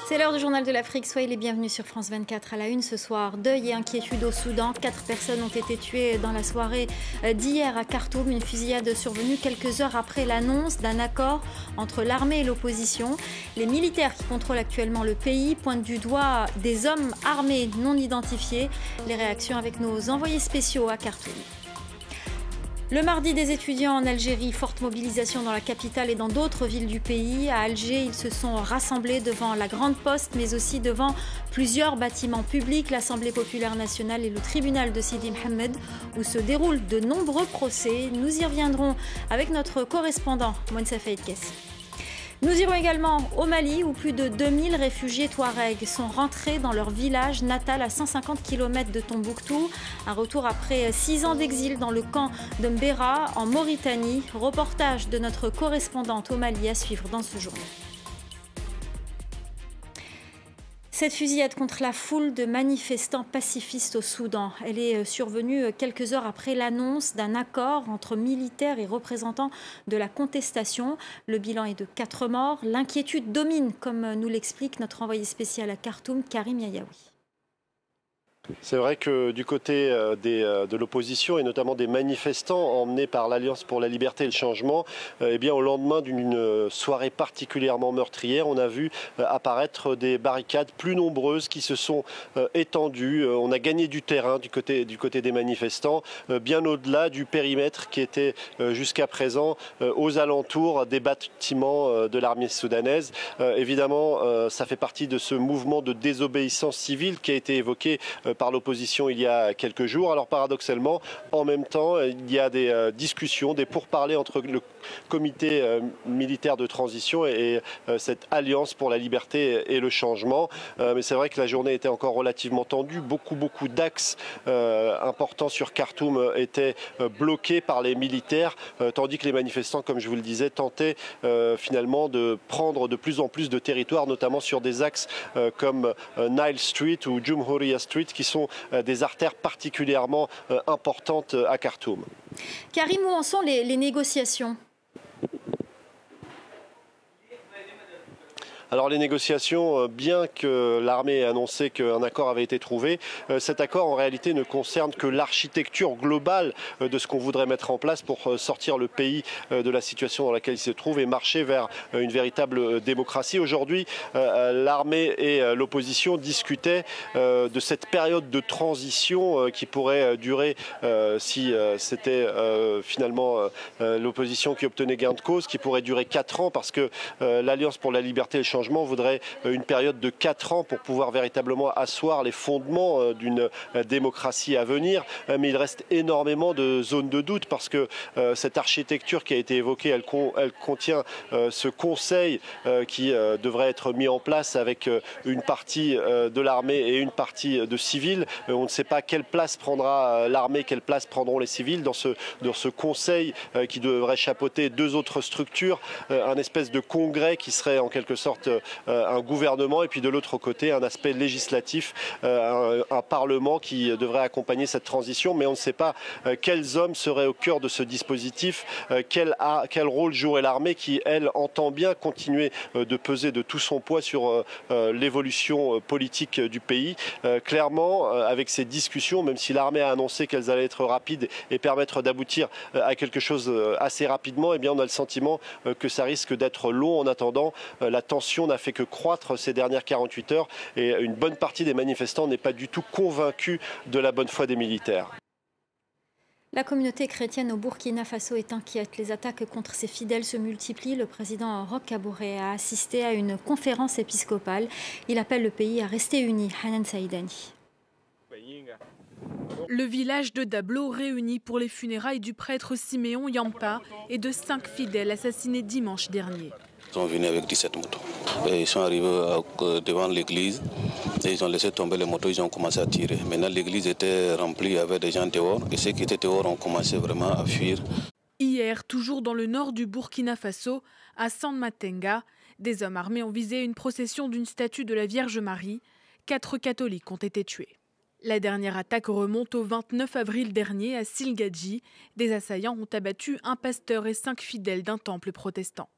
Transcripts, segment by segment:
C'est l'heure du journal de l'Afrique. Soyez les bienvenus sur France 24 à la une ce soir. Deuil et inquiétude au Soudan. 4 personnes ont été tuées dans la soirée d'hier à Khartoum. Une fusillade survenue quelques heures après l'annonce d'un accord entre l'armée et l'opposition. Les militaires qui contrôlent actuellement le pays pointent du doigt des hommes armés non identifiés. Les réactions avec nos envoyés spéciaux à Khartoum. Le mardi des étudiants en Algérie, forte mobilisation dans la capitale et dans d'autres villes du pays. À Alger, ils se sont rassemblés devant la Grande Poste, mais aussi devant plusieurs bâtiments publics, l'Assemblée populaire nationale et le tribunal de Sidi Mohamed, où se déroulent de nombreux procès. Nous y reviendrons avec notre correspondant, Mouensa Faïd Kessi. Nous irons également au Mali où plus de 2000 réfugiés touaregs sont rentrés dans leur village natal à 150 km de Tombouctou. Un retour après 6 ans d'exil dans le camp de Mbera en Mauritanie. Reportage de notre correspondante au Mali à suivre dans ce journal. Cette fusillade contre la foule de manifestants pacifistes au Soudan, elle est survenue quelques heures après l'annonce d'un accord entre militaires et représentants de la contestation. Le bilan est de 4 morts. L'inquiétude domine, comme nous l'explique notre envoyé spécial à Khartoum, Karim Yayaoui. C'est vrai que du côté de l'opposition et notamment des manifestants emmenés par l'Alliance pour la liberté et le changement, eh bien, au lendemain d'une soirée particulièrement meurtrière, on a vu apparaître des barricades plus nombreuses qui se sont étendues. On a gagné du terrain du côté des manifestants, bien au-delà du périmètre qui était jusqu'à présent aux alentours des bâtiments de l'armée soudanaise. Évidemment, ça fait partie de ce mouvement de désobéissance civile qui a été évoqué par l'opposition il y a quelques jours. Alors paradoxalement, en même temps, il y a des discussions, des pourparlers entre le comité militaire de transition et cette alliance pour la liberté et le changement. Mais c'est vrai que la journée était encore relativement tendue. Beaucoup d'axes importants sur Khartoum étaient bloqués par les militaires, tandis que les manifestants, comme je vous le disais, tentaient finalement de prendre de plus en plus de territoire, notamment sur des axes comme Nile Street ou Jumhuriya Street, qui sont des artères particulièrement importantes à Khartoum. Karim, où en sont les négociations ? Alors les négociations, bien que l'armée ait annoncé qu'un accord avait été trouvé, cet accord en réalité ne concerne que l'architecture globale de ce qu'on voudrait mettre en place pour sortir le pays de la situation dans laquelle il se trouve et marcher vers une véritable démocratie. Aujourd'hui, l'armée et l'opposition discutaient de cette période de transition qui pourrait durer si c'était finalement l'opposition qui obtenait gain de cause, qui pourrait durer 4 ans parce que l'Alliance pour la liberté et le changement voudrait une période de 4 ans pour pouvoir véritablement asseoir les fondements d'une démocratie à venir. Mais il reste énormément de zones de doute parce que cette architecture qui a été évoquée, elle contient ce conseil qui devrait être mis en place avec une partie de l'armée et une partie de civils. On ne sait pas quelle place prendra l'armée, quelle place prendront les civils dans ce conseil qui devrait chapeauter 2 autres structures, un espèce de congrès qui serait en quelque sorte un gouvernement et puis de l'autre côté un aspect législatif, un parlement qui devrait accompagner cette transition, mais on ne sait pas quels hommes seraient au cœur de ce dispositif, quel rôle jouerait l'armée qui, elle, entend bien continuer de peser de tout son poids sur l'évolution politique du pays. Clairement, avec ces discussions, même si l'armée a annoncé qu'elles allaient être rapides et permettre d'aboutir à quelque chose assez rapidement, eh bien on a le sentiment que ça risque d'être long. En attendant, la tension n'a fait que croître ces dernières 48 heures et une bonne partie des manifestants n'est pas du tout convaincue de la bonne foi des militaires. La communauté chrétienne au Burkina Faso est inquiète. Les attaques contre ses fidèles se multiplient. Le président Roch Kaboré a assisté à une conférence épiscopale. Il appelle le pays à rester uni. Hanan Saïdani. Le village de Dablo réuni pour les funérailles du prêtre Siméon Yampa et de 5 fidèles assassinés dimanche dernier. Ils sont venus avec 17 motos. Et ils sont arrivés devant l'église et ils ont laissé tomber les motos, ils ont commencé à tirer. Maintenant l'église était remplie avec des gens dehors et ceux qui étaient dehors ont commencé vraiment à fuir. Hier, toujours dans le nord du Burkina Faso, à San Matenga, des hommes armés ont visé une procession d'une statue de la Vierge Marie. 4 catholiques ont été tués. La dernière attaque remonte au 29 avril dernier à Silgadji. Des assaillants ont abattu un pasteur et 5 fidèles d'un temple protestant.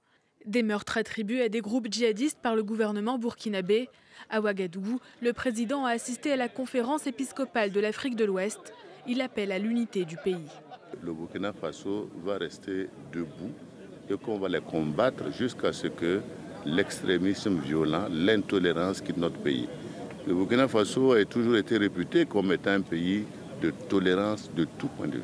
Des meurtres attribués à des groupes djihadistes par le gouvernement burkinabé. À Ouagadougou, le président a assisté à la conférence épiscopale de l'Afrique de l'Ouest. Il appelle à l'unité du pays. Le Burkina Faso va rester debout et qu'on va les combattre jusqu'à ce que l'extrémisme violent, l'intolérance quitte notre pays. Le Burkina Faso a toujours été réputé comme étant un pays de tolérance de tout point de vue.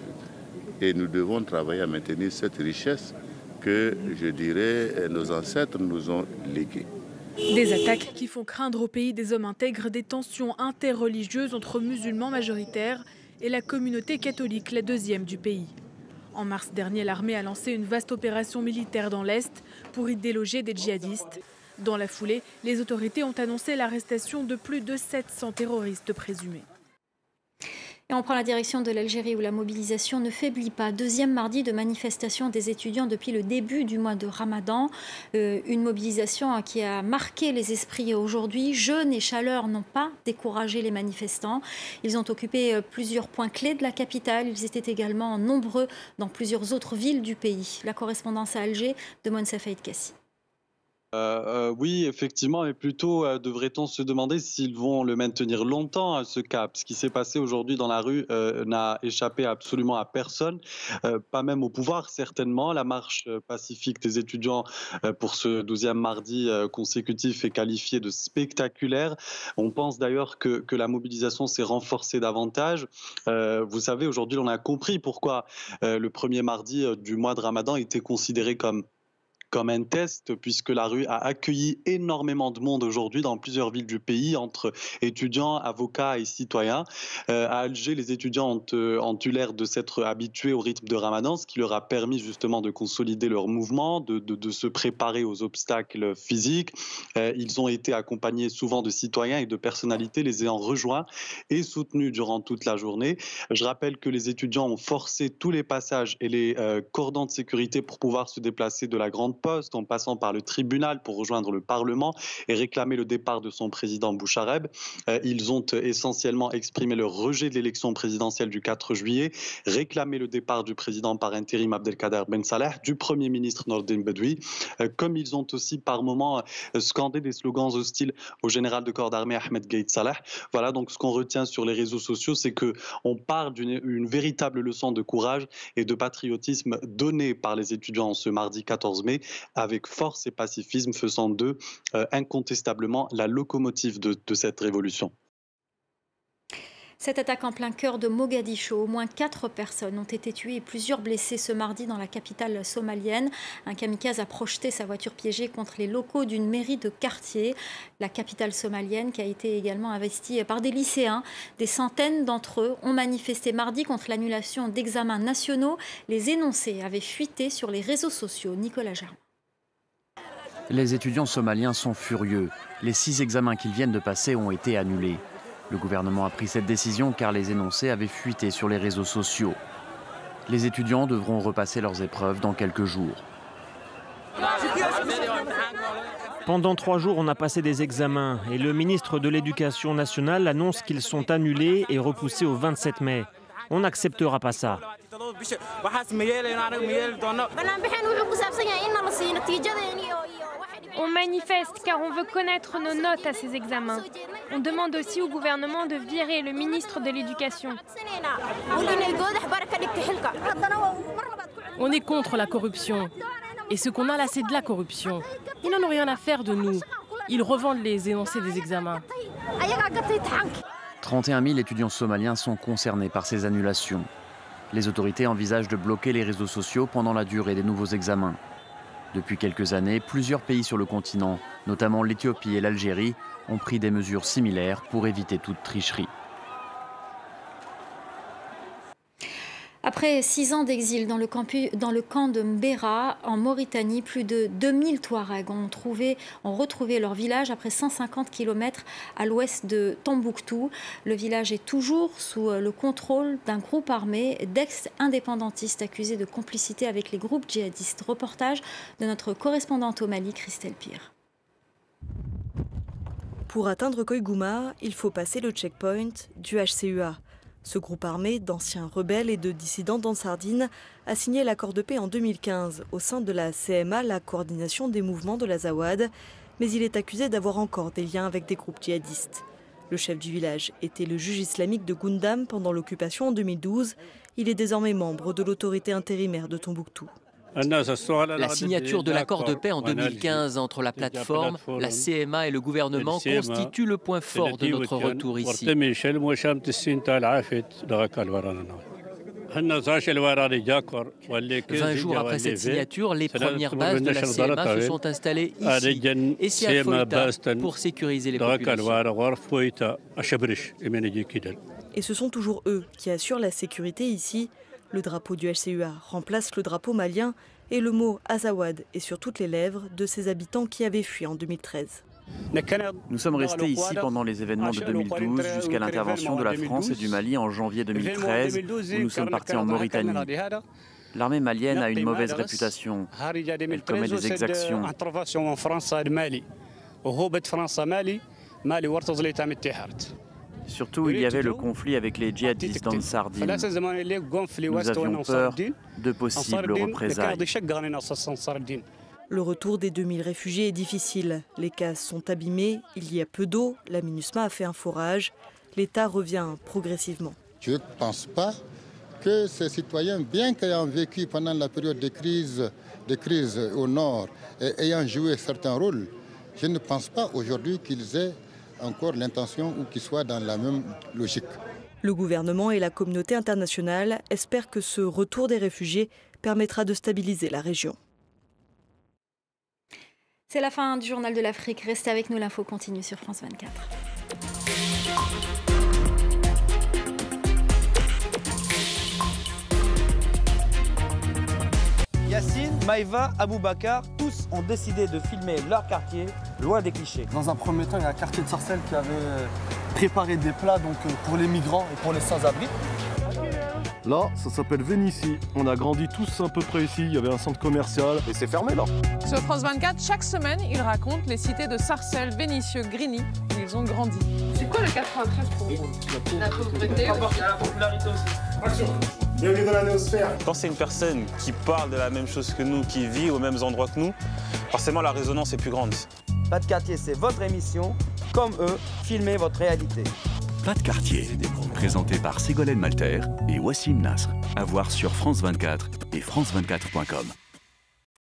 Et nous devons travailler à maintenir cette richesse que, je dirais, nos ancêtres nous ont léguée. Des attaques qui font craindre au pays des hommes intègres des tensions interreligieuses entre musulmans majoritaires et la communauté catholique, la deuxième du pays. En mars dernier, l'armée a lancé une vaste opération militaire dans l'Est pour y déloger des djihadistes. Dans la foulée, les autorités ont annoncé l'arrestation de plus de 700 terroristes présumés. Et on prend la direction de l'Algérie où la mobilisation ne faiblit pas. Deuxième mardi de manifestation des étudiants depuis le début du mois de Ramadan. Une mobilisation qui a marqué les esprits aujourd'hui. Jeûne et chaleur n'ont pas découragé les manifestants. Ils ont occupé plusieurs points clés de la capitale. Ils étaient également nombreux dans plusieurs autres villes du pays. La correspondance à Alger de Monsa Faïd Kassi. Oui, effectivement, et plutôt devrait-on se demander s'ils vont le maintenir longtemps, ce cap. Ce qui s'est passé aujourd'hui dans la rue n'a échappé absolument à personne, pas même au pouvoir certainement. La marche pacifique des étudiants pour ce 12e mardi consécutif est qualifiée de spectaculaire. On pense d'ailleurs que la mobilisation s'est renforcée davantage. Vous savez, aujourd'hui, on a compris pourquoi le premier mardi du mois de Ramadan était considéré comme un test, puisque la rue a accueilli énormément de monde aujourd'hui dans plusieurs villes du pays, entre étudiants, avocats et citoyens. À Alger, les étudiants ont eu l'air de s'être habitués au rythme de Ramadan, ce qui leur a permis justement de consolider leur mouvement, de se préparer aux obstacles physiques. Ils ont été accompagnés souvent de citoyens et de personnalités les ayant rejoints et soutenus durant toute la journée. Je rappelle que les étudiants ont forcé tous les passages et les cordons de sécurité pour pouvoir se déplacer de la Grande Poste en passant par le tribunal pour rejoindre le Parlement et réclamer le départ de son président Bouchareb. Ils ont essentiellement exprimé leur rejet de l'élection présidentielle du 4 juillet, réclamé le départ du président par intérim Abdelkader Ben Salah, du Premier ministre Nordin Bedoui, comme ils ont aussi par moments scandé des slogans hostiles au général de corps d'armée Ahmed Gaïd Salah. Voilà, donc ce qu'on retient sur les réseaux sociaux, c'est qu'on parle d'une véritable leçon de courage et de patriotisme donnée par les étudiants ce mardi 14 mai, avec force et pacifisme, faisant d'eux incontestablement la locomotive de cette révolution. Cette attaque en plein cœur de Mogadiscio, au moins 4 personnes ont été tuées et plusieurs blessées ce mardi dans la capitale somalienne. Un kamikaze a projeté sa voiture piégée contre les locaux d'une mairie de quartier. La capitale somalienne qui a été également investie par des lycéens. Des centaines d'entre eux ont manifesté mardi contre l'annulation d'examens nationaux. Les énoncés avaient fuité sur les réseaux sociaux. Nicolas Germain. Les étudiants somaliens sont furieux. Les 6 examens qu'ils viennent de passer ont été annulés. Le gouvernement a pris cette décision car les énoncés avaient fuité sur les réseaux sociaux. Les étudiants devront repasser leurs épreuves dans quelques jours. Pendant 3 jours, on a passé des examens et le ministre de l'Éducation nationale annonce qu'ils sont annulés et repoussés au 27 mai. On n'acceptera pas ça. On manifeste car on veut connaître nos notes à ces examens. On demande aussi au gouvernement de virer le ministre de l'Éducation. On est contre la corruption. Et ce qu'on a là, c'est de la corruption. Ils n'en ont rien à faire de nous. Ils revendent les énoncés des examens. 31 000 étudiants somaliens sont concernés par ces annulations. Les autorités envisagent de bloquer les réseaux sociaux pendant la durée des nouveaux examens. Depuis quelques années, plusieurs pays sur le continent, notamment l'Éthiopie et l'Algérie, ont pris des mesures similaires pour éviter toute tricherie. Après 6 ans d'exil dans le camp de Mbera, en Mauritanie, plus de 2000 Touaregs ont retrouvé leur village après 150 km à l'ouest de Tombouctou. Le village est toujours sous le contrôle d'un groupe armé d'ex-indépendantistes accusés de complicité avec les groupes djihadistes. Reportage de notre correspondante au Mali, Christelle Pire. Pour atteindre Koïgouma, il faut passer le checkpoint du HCUA. Ce groupe armé d'anciens rebelles et de dissidents d'Ansardine a signé l'accord de paix en 2015 au sein de la CMA, la coordination des mouvements de l'Azawad, mais il est accusé d'avoir encore des liens avec des groupes djihadistes. Le chef du village était le juge islamique de Gundam pendant l'occupation en 2012. Il est désormais membre de l'autorité intérimaire de Tombouctou. La signature de l'accord de paix en 2015 entre la plateforme, la CMA et le gouvernement constitue le point fort de notre retour ici. 20 jours après cette signature, les premières bases de la CMA se sont installées ici et c'est à Foïta pour sécuriser les populations. Et ce sont toujours eux qui assurent la sécurité ici. Le drapeau du HCUA remplace le drapeau malien et le mot Azawad est sur toutes les lèvres de ces habitants qui avaient fui en 2013. Nous sommes restés ici pendant les événements de 2012 jusqu'à l'intervention de la France et du Mali en janvier 2013 où nous sommes partis en Mauritanie. L'armée malienne a une mauvaise réputation. Elle commet des exactions. Surtout, il y avait le conflit avec les djihadistes d'Ansardine. Nous avions peur de possibles représailles. Le retour des 2000 réfugiés est difficile. Les cases sont abîmées, il y a peu d'eau, la MINUSMA a fait un forage. L'État revient progressivement. Je ne pense pas que ces citoyens, bien qu'ayant vécu pendant la période de crise au nord et ayant joué certains rôles, je ne pense pas aujourd'hui qu'ils aient encore l'intention ou qu'ils soient dans la même logique. Le gouvernement et la communauté internationale espèrent que ce retour des réfugiés permettra de stabiliser la région. C'est la fin du Journal de l'Afrique. Restez avec nous, l'info continue sur France 24. Yacine, Maïva, Aboubakar, tous ont décidé de filmer leur quartier loin des clichés. Dans un premier temps, il y a un quartier de Sarcelles qui avait préparé des plats pour les migrants et pour les sans-abri. Là, ça s'appelle Vénitie. On a grandi tous à peu près ici. Il y avait un centre commercial et c'est fermé là. Sur France 24, chaque semaine, ils racontent les cités de Sarcelles, Vénissieux, Grigny, où ils ont grandi. C'est quoi le 93 pour vous? La pauvreté, la popularité aussi. Bienvenue dans la Néosphère. Quand c'est une personne qui parle de la même chose que nous, qui vit aux mêmes endroits que nous, forcément la résonance est plus grande. Pas de quartier, c'est votre émission. Comme eux, filmez votre réalité. Pas de quartier, présenté par Ségolène Malter et Wassim Nasr. À voir sur France 24 et France24.com.